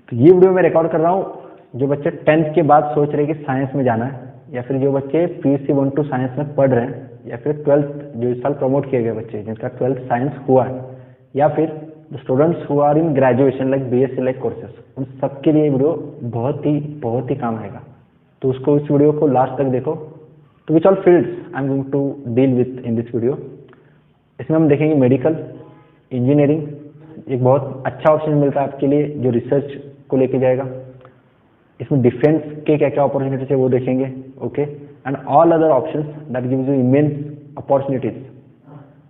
तो ये वीडियो मैं रिकॉर्ड कर रहा हूँ जो बच्चे 10th के बाद सोच रहे हैं कि साइंस में जाना है, या फिर जो बच्चे PUC 1 to साइंस में पढ़ रहे हैं, या फिर 12th जो इस साल प्रमोट किए गए बच्चे जिनका 12th साइंस हुआ है, या फिर students who are in graduation like BSc like courses, उन सबके लिए वीडियो बहुत ही काम आएगा। तो उसको इस वीडियो को लास्ट तक देखो। तो which all fields I am going to deal with in this video. इसमें हम देखेंगे मेडिकल, इंजीनियरिंग, एक बहुत अच्छा ऑप्शन मिलता है आपके लिए जो रिसर्च को लेके जाएगा। इसमें डिफेंस के क्या क्या अपॉर्चुनिटीज है वो देखेंगे, okay, and all other options that gives you immense opportunities.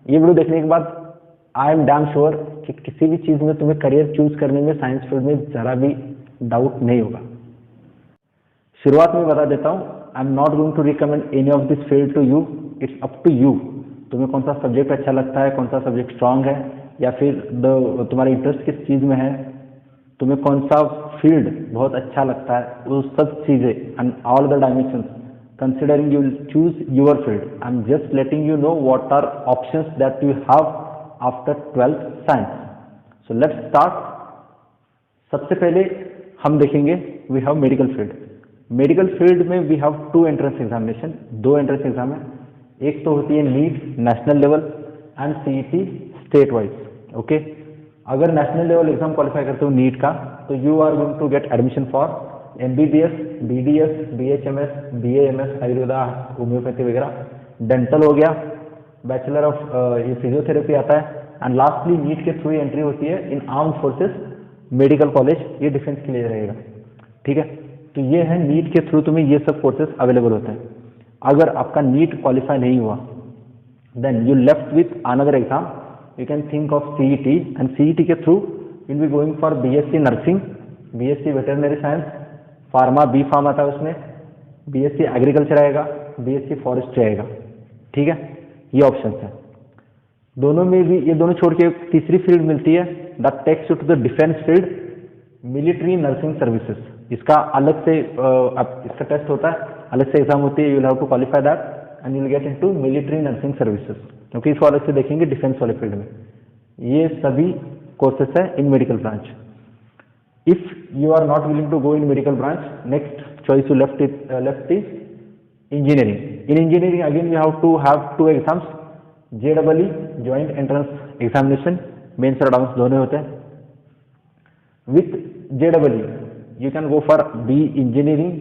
ये वीडियो देखने के बाद आई एम डैम श्योर कि किसी भी चीज में तुम्हें करियर चूज करने में साइंस फील्ड में जरा भी डाउट नहीं होगा। शुरुआत में बता देता हूँ, I am not going to recommend any of this field to you, it's up to you. तुम्हें कौन सा सब्जेक्ट अच्छा लगता है, कौन सा सब्जेक्ट स्ट्रांग है, या फिर तुम्हारा इंटरेस्ट किस चीज में है, तुम्हें कौन सा फील्ड बहुत अच्छा लगता है, वो सब चीजें and all the dimensions considering you will choose your field. I am just letting you know what are options that you have after 12th science. So let's start. सबसे पहले हम देखेंगे we have medical field. Medical field में we have 2 entrance examination, 2 entrance exam है। एक तो होती है NEET national level and CET state wise, okay. अगर नेशनल लेवल एग्जाम क्वालिफाई करते हो नीट का, तो you are going to get admission for MBBS, BDS, BHMS, BAMS, Ayurveda, homeopathy वगैरह, डेंटल हो गया, बैचलर ऑफ ये फिजियोथेरेपी आता है, एंड लास्टली नीट के थ्रू एंट्री होती है in armed forces medical college, ये डिफेंस के लिए रहेगा, ठीक है। तो ये है नीट के थ्रू तुम्हें ये सब कोर्सेज अवेलेबल होते हैं। अगर आपका नीट क्वालिफाई नहीं हुआ, then you left with another exam, you can think of CET, and CET के थ्रू will be going for BSc nursing, BSc veterinary science, pharma, B pharm आता है उसमें, BSc एग्रीकल्चर आएगा, BSc फॉरेस्ट्री आएगा, ठीक है। ये ऑप्शन है। दोनों में भी, ये दोनों छोड़ के तीसरी फील्ड मिलती है that takes you to the defence field, military nursing services. इसका अलग से इसका टेस्ट होता है, अलग से एग्जाम होती है, you will have to qualify that and you will get into military nursing services, क्योंकि इसको अलग से देखेंगे डिफेंस वाले फील्ड में। ये सभी कोर्सेस है in medical branch. If you are not willing to go in medical branch, next choice you left is engineering. In engineering again you have to have 2 exams, JEE joint entrance examination, mains और advance दोनों होते हैं। With JEE you can go for B engineering,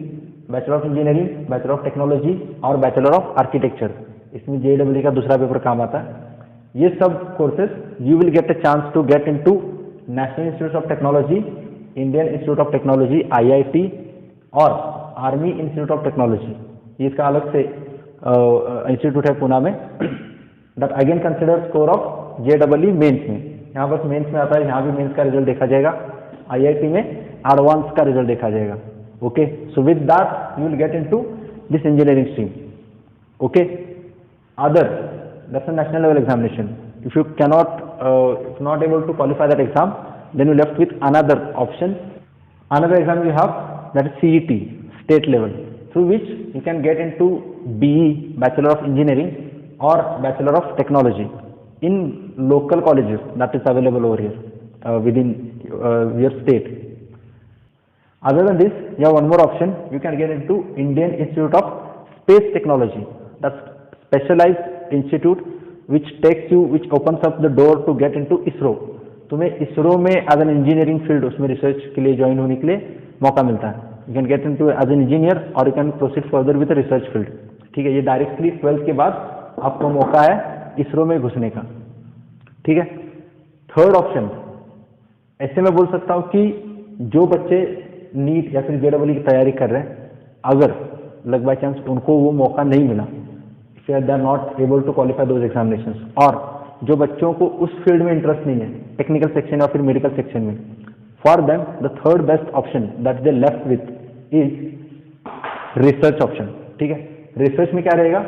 bachelor of engineering, bachelor of technology और bachelor of architecture. इसमें JEE का दूसरा paper काम आता है। ये सब courses you will get a chance to get into national institute of technology, Indian institute of technology IIT और आर्मी इंस्टीट्यूट ऑफ टेक्नोलॉजी। ये इसका अलग से इंस्टीट्यूट है पुणे में, that again consider score of JEE mains में। यहाँ बस मेंस में आता है, यहाँ भी मेंस का रिजल्ट देखा जाएगा, IIT में एडवांस का रिजल्ट देखा जाएगा, okay. So with that you will get into this engineering stream, okay. Other that's a national level examination. If you cannot not able to qualify that exam, then you left with another option, another exam you have that is CET state level, through which you can get into BE bachelor of engineering और bachelor of technology in local colleges that is available over here within your state. Other than this, you have one more option, you can get into Indian Institute of Space Technology, that's specialized institute which opens up the door to get into ISRO. तुम्हें ISRO में as an engineering field उसमें research के लिए join होने के लिए मौका मिलता है। You can get into as an engineer और you can proceed further with a research field, ठीक है। ये डायरेक्टली 12th के बाद आपको मौका है ISRO में घुसने का, ठीक है। थर्ड ऑप्शन, ऐसे मैं बोल सकता हूं कि जो बच्चे नीट या फिर JEE की तैयारी कर रहे हैं, अगर लक बाय चांस उनको वो मौका नहीं मिला, if they are not able to qualify those examinations, और जो बच्चों को उस फील्ड में इंटरेस्ट नहीं है, टेक्निकल सेक्शन या फिर मेडिकल सेक्शन में, for them the third best option that they left with is research option, ठीक है। रिसर्च में क्या रहेगा,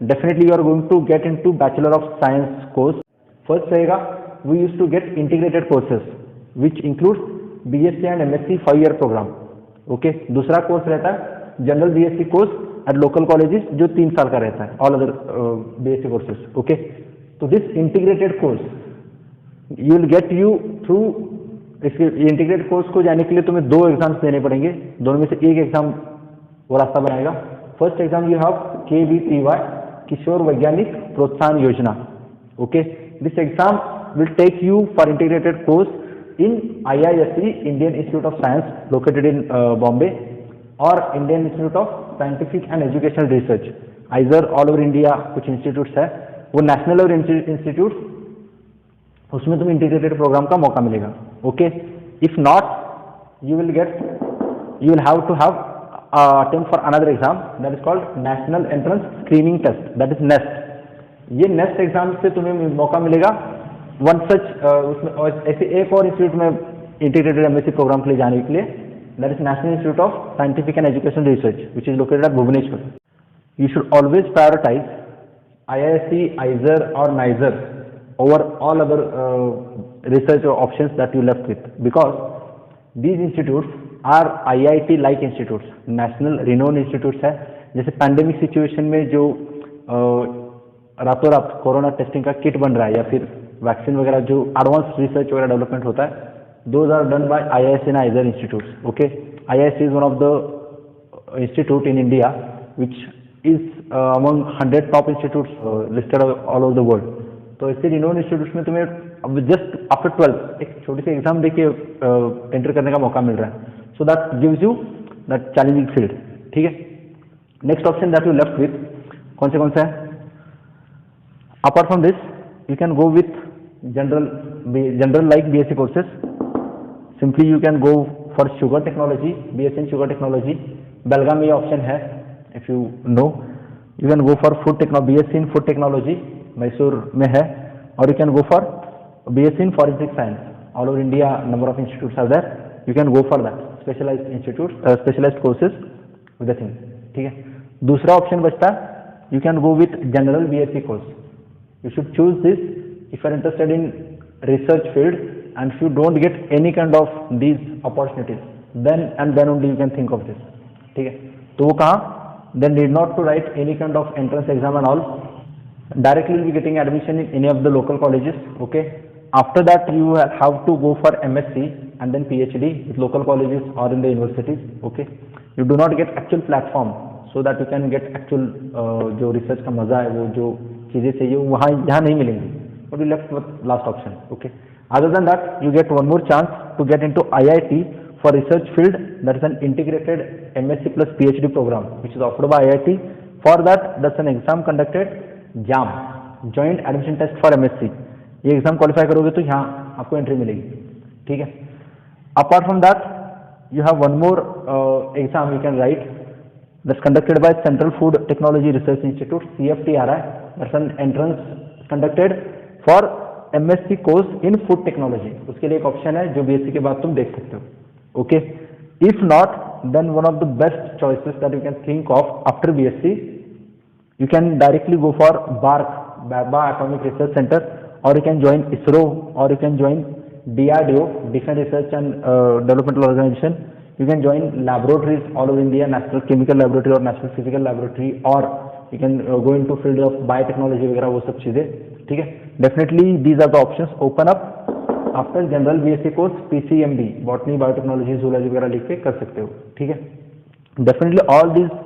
definitely you are going to get into bachelor of science course. First रहेगा we use to get integrated courses which include BSc and MSc 5-year program, okay. दूसरा course रहता है general BSc course at local colleges जो 3 साल का रहता है, all other BSc courses, okay. तो this integrated course you will get you through इसके इंटीग्रेटेड कोर्स को जाने के लिए तुम्हें 2 एग्जाम्स देने पड़ेंगे, दोनों में से एक एग्जाम वो रास्ता बनाएगा। First exam you have KVPY, किशोर वैज्ञानिक प्रोत्साहन योजना। Okay, this exam will take you for integrated course in IISc, Indian institute of science located in Bombay, और Indian institute of scientific and educational research, IISER all over India कुछ institutes है, वो national और institute, उसमें तुम्हें integrated programme का मौका मिलेगा। Okay, if not you will have to have attempt for another exam that is called National Entrance Screening Test, that is NEST। ये नेस्ट एग्जाम से तुम्हें मौका मिलेगा वन सच उसमें, और ऐसे एक और इंस्टीट्यूट में इंटीग्रेटेड MSc प्रोग्राम के लिए जाने के लिए, that is national institute of scientific and educational research which is located at Bhubaneswar. You should always prioritise IISc, IISER और NISER over all other research options that you left with, because these institutes are IIT like institutes, national renowned institutes है। जैसे pandemic situation में जो रातों रात corona testing का kit बन रहा है या फिर वैक्सीन वगैरह जो एडवांस रिसर्च वगैरह डेवलपमेंट होता है, those are done by IISc and IISER institutes। Okay, IISc is one of the institute in India which is among 100 top institutes listed all over the world। तो ऐसे renowned institutes में तुम्हें अब just after 12 एक छोटी सी exam देके enter करने का मौका मिल रहा है, so that gives you that challenging field. ठीक है, next option that you left with कौन सा है? Apart from this you can go with general like BSc courses. Simply you can go for sugar technology, BSc in sugar technology, Belgaum में ये option है if you know. You can go for BSc in food technology, Mysore में है, और you can go for BSc in forensic science, all over India number of institutes are there, you can go for that specialised institute specialised courses with the thing. ठीक है, दूसरा option बचता है you can go with general BSc course. You should choose this if you are interested in research field and if you don't get any kind of these opportunities, then only you can think of this. ठीक है, तो वो कहाँ, then need not to write any kind of entrance exam and all, directly will be getting admission in any of the local colleges। Okay, after that you have to go for MSc and then PhD with local colleges or in the universities। Okay, you do not get actual platform so that you can get actual जो research का मजा है, वो जो चीजें चाहिए वहाँ यहाँ नहीं मिलेंगी, but you left with last option। Okay, other than that you get one more chance to get into IIT for research field, that is an integrated MSc plus PhD program which is offered by IIT। For that that's an exam conducted JAM, joint admission test for MSc। ये exam qualify करोगे तो यहाँ आपको entry मिलेगी। ठीक है, apart from that you have one more exam you can write, that's conducted by central food technology research institute, CFTRI, that's an entrance conducted for MSc course in food technology. उसके लिए एक option है जो BSc के बाद तुम देख सकते हो। Okay, if not then one of the best choices that you can think of after BSc, you can directly go for BARC, Baba Atomic Research Center, or you can join ISRO, or you can join DRDO, Defense Research and Developmental Organization। You can join laboratories all over India, National Chemical Laboratory और National Physical Laboratory, or you can go into field of biotechnology वगैरह, वो सब चीजें। ठीक है, definitely these are the options open up after general BSc course, PCMB, Botany, Biotechnology, Zoology वगैरह लिख के कर सकते हो। ठीक है, definitely all these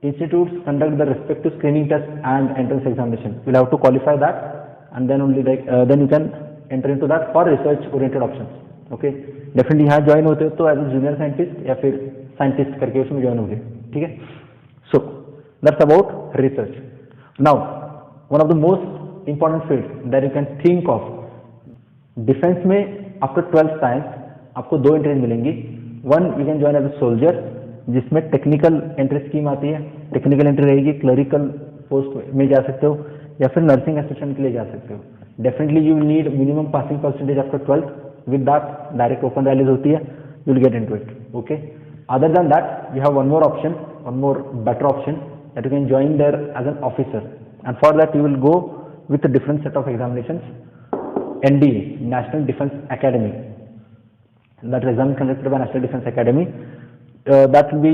institutes conduct the respective screening test and entrance examination। You'll have to qualify that and then only then you can enter into that for research oriented options। Okay, definitely यहाँ join होते हो तो as a junior scientist या फिर scientist करके उसमें join होंगे। ठीक है, so that's about research. Now one of the most important field that you can think of, defence में आफ्टर 12th साइंस आपको 2 एंट्रीज मिलेंगी। One you can join as a soldier, जिसमें टेक्निकल एंट्री स्कीम आती है, technical entry रहेगी, clerical post में जा सकते हो या फिर नर्सिंग असिस्टेंट के लिए जा सकते हो। Definitely you will need minimum passing percentage after 12th, with that direct open rallies होती है, you will get into it. Okay, other than that you have one more option, one more better option that you can join there as an officer, and for that you will go with different set of examinations, NDA, National Defense Academy, that exam conducted by National Defense Academy। That will be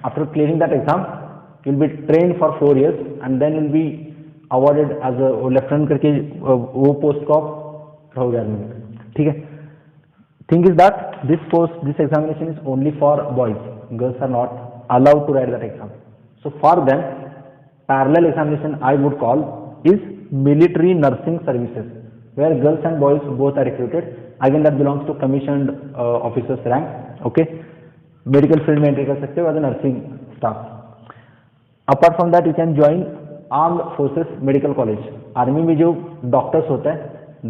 after clearing that exam you will be trained for 4 years and then you will be awarded as a lieutenant करके वो post को रहोगे army में। ठीक है, Thing is that this examination is only for boys. Girls are not allowed to write that exam. So for them, parallel examination I would call is military nursing services, where girls and boys both are recruited. Again, that belongs to commissioned officers rank. Okay, medical field में entry कर सकते हो as a nursing staff. Apart from that, you can join armed forces medical college. Army में जो doctors होते हैं,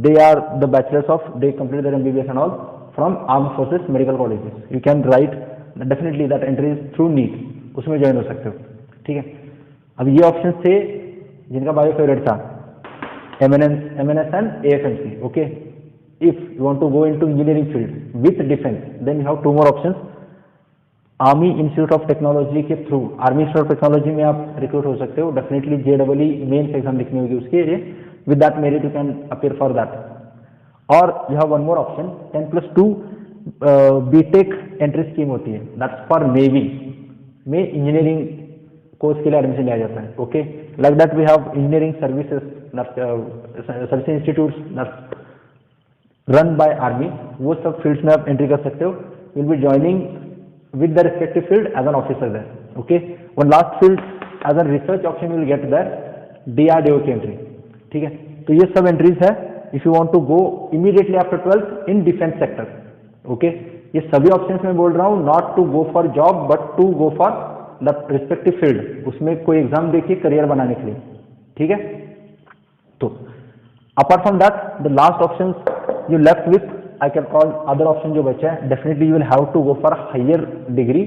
they are the bachelors of, they complete their MBBS and all from armed forces medical colleges. You can write definitely that entry is through NEET, उसमें join हो सकते हो. ठीक है. अब ये ऑप्शन थे जिनका बायो फेवरेट था, MNS and AFMC. Okay. If you want to go into engineering field with defense, then you have two more options. Army institute of technology के through, army institute of technology में आप recruit हो सकते हो. Definitely JEE mains exam लिखनी होगी उसके लिए. With that merit you can appear for that. और you have one more option, 10+2 BTech entry scheme होती है. दैट्स फॉर नेवी में इंजीनियरिंग कोर्स के लिए एडमिशन लिया जाता है. Okay, like that we have engineering services, service institute run by army. वो सब फील्ड्स में आप एंट्री कर सकते हो. Will be joining with the respective field as an officer there. Okay, one last field as a research option you will get there, DRDO की entry. ठीक है, तो ये सब entries है if you want to go immediately after 12th in defense sector. Okay, ये सभी options मैं बोल रहा हूँ not to go for job but to go for the respective field. उसमें कोई एग्जाम देखिए करियर बनाने के लिए. ठीक है, तो apart from that the last options you left with I can call other option जो बचा है. Definitely you will have to go for higher degree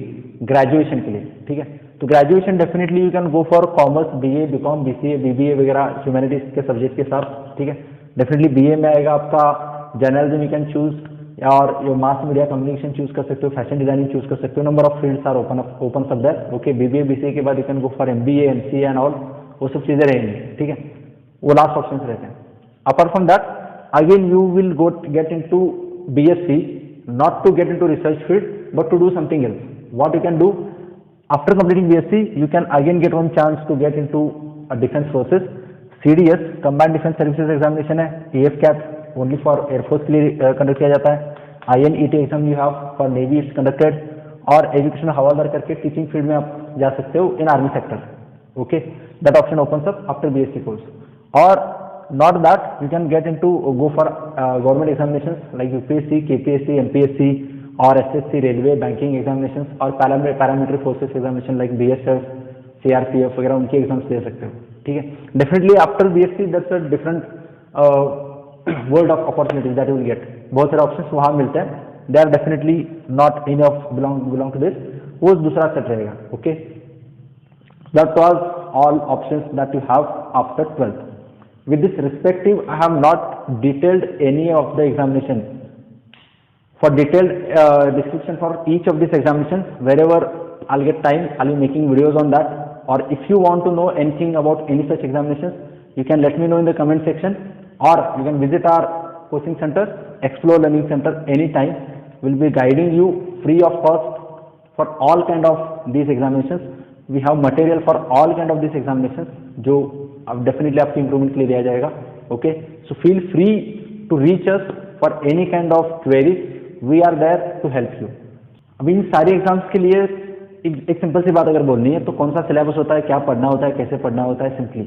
graduation के लिए. ठीक है, तो graduation definitely you can go for commerce, BA, BCom, BCA, BBA वगैरह humanities के सब्जेक्ट के साथ. ठीक है, डेफिनेटली BA में आएगा आपका जर्नलिज्म यू कैन चूज, और यो मास मीडिया कम्युनिकेशन चूज कर सकते हो, फैशन डिजाइनिंग चूज कर सकते हो. Number of fields are open सब दैट. ओके, BBA, BCA के बाद you can go for MBA, MCA and all. वो सब चीजें रहेंगी. ठीक है, वो लास्ट ऑप्शन रहते हैं. Apart from that again you will get into BSc, not to get into research field but to do something else. What you can do after completing BSc, you can again get one chance to get into a defense forces. CDS combined defense services examination है. AFCAT only for air force के लिए conduct किया जाता है. INET exam you have for navy is conducted. और education havildar करके teaching field में आप जा सकते हो इन army sector. Okay, that option opens up after BSc course. और not that you can get into go for government examinations like UPSC, KPSC, MPSC or SSC, railway, banking examinations और paramilitary forces examination like BSF, CRPF वगैरह उनके exams दे सकते हो. ठीक है, definitely after BSc that's a different world of opportunities that you will get. बहुत सारे options वहाँ मिलते हैं. they are definitely not any of belong to this. वो दूसरा सेट रहेगा. Okay, that was all options that you have after 12th. With this respective, I have not detailed any of the examination. For detailed description for each of these examinations, wherever I'll get time, I'll be making videos on that. Or if you want to know anything about any such examinations, you can let me know in the comment section, or you can visit our coaching center, Explore Learning Center, anytime. We'll be guiding you free of cost for all kind of these examinations. We have material for all kind of these examinations, जो अब definitely आपकी improvement के लिए दिया जाएगा. Okay, so feel free to reach us for any kind of queries. We are there to help you. अब इन सारे एग्जाम्स के लिए एक सिंपल सी बात अगर बोलनी है तो कौन सा सिलेबस होता है, क्या पढ़ना होता है, कैसे पढ़ना होता है. सिंपली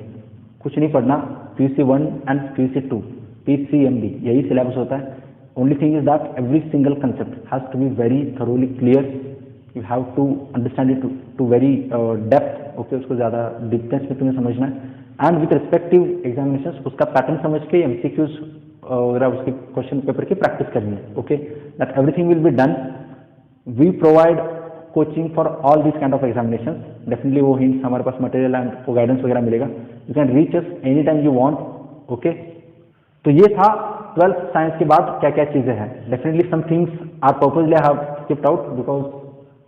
कुछ नहीं पढ़ना. PUC 1 एंड PUC 2, PCMB, यही सिलेबस होता है. Only thing is that every single concept has to be very thoroughly clear. You have to understand it to very depth. Okay, उसको ज़्यादा डिफरेंस में तुम्हें समझना है. एंड विथ रिस्पेक्टिव एग्जामिनेशन उसका पैटर्न समझ के MCQs वगैरह उसके क्वेश्चन पेपर की प्रैक्टिस करनी है. Okay, that everything will be done. We provide coaching for all this kind of examination. Definitely वो हिंट्स हमारे पास मटेरियल एंड वो गाइडेंस वगैरह मिलेगा. You can reach us any time you want. Okay, तो ये था 12th साइंस के बाद क्या क्या चीज़ें हैं. Definitely some things are purposely I have skipped out because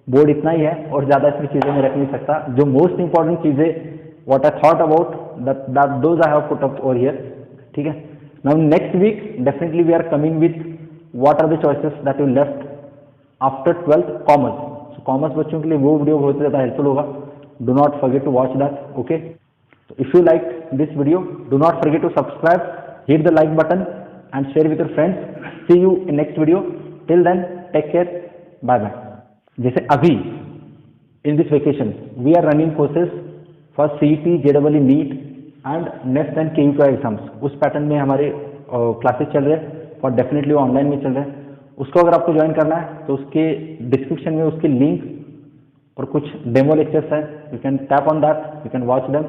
board इतना ही है और ज़्यादा इसमें चीज़ें मैं रख नहीं सकता. जो मोस्ट इंपॉर्टेंट चीज़ें what I thought about that those I have put up over here. ठीक है, now next week definitely we are coming with what are the choices that you left after 12th commerce. So commerce बच्चों के लिए वो video बहुत ज़्यादा helpful होगा. Do not forget to watch that. Okay, so if you like this video, do not forget to subscribe, hit the like button and share with your friends. See you in next video. Till then take care, bye bye. जैसे अभी in this vacation we are running courses for CET, जेडबल NEET and next and KU exams. उस pattern में हमारे classes चल रहे हैं और डेफिनेटली ऑनलाइन में चल रहे हैं। उसको अगर आपको ज्वाइन करना है तो उसके डिस्क्रिप्शन में उसके लिंक और कुछ डेमो लेक्चर्स है, you can tap on that, you can watch them.